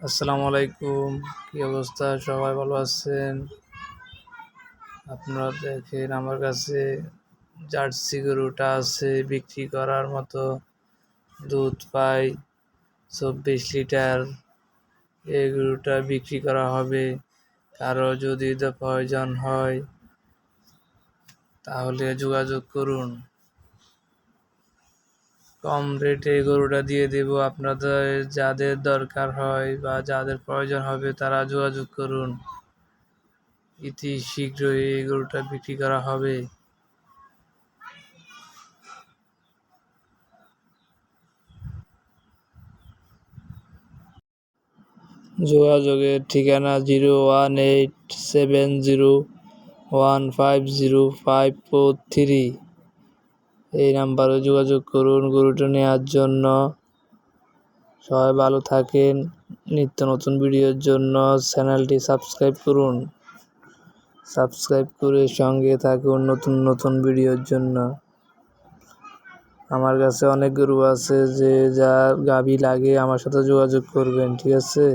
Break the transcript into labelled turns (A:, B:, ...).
A: আসসালামু আলাইকুম। কি অবস্থা? সবাই ভালো আছেন? আপনারা দেখেন আমার কাছে জার্সি গরুটা আছে বিক্রি করার মতো। দুধ পাই 24 লিটার। এই গরুটা বিক্রি করা হবে। কারো যদি প্রয়োজন হয় তাহলে যোগাযোগ করুন। কম রেটে গরুটা দিয়ে দেব। আপনাদের যাদের দরকার হয় বা যাদের প্রয়োজন হবে তারা যোগাযোগ করুন। অতি শীঘ্রই এই গরুটা বিক্রি করা হবে। যোগাযোগের ঠিকানা 01870150543। এই নাম্বারে যোগাযোগ করুন গরুটা নেওয়ার জন্য। সবাই ভালো থাকেন। নিত্য নতুন ভিডিওর জন্য চ্যানেলটি সাবস্ক্রাইব করুন। সাবস্ক্রাইব করে সঙ্গে থাকুন নতুন নতুন ভিডিওর জন্য। আমার কাছে অনেক গরু আছে, যে যার গাভী লাগে আমার সাথে যোগাযোগ করবেন, ঠিক আছে?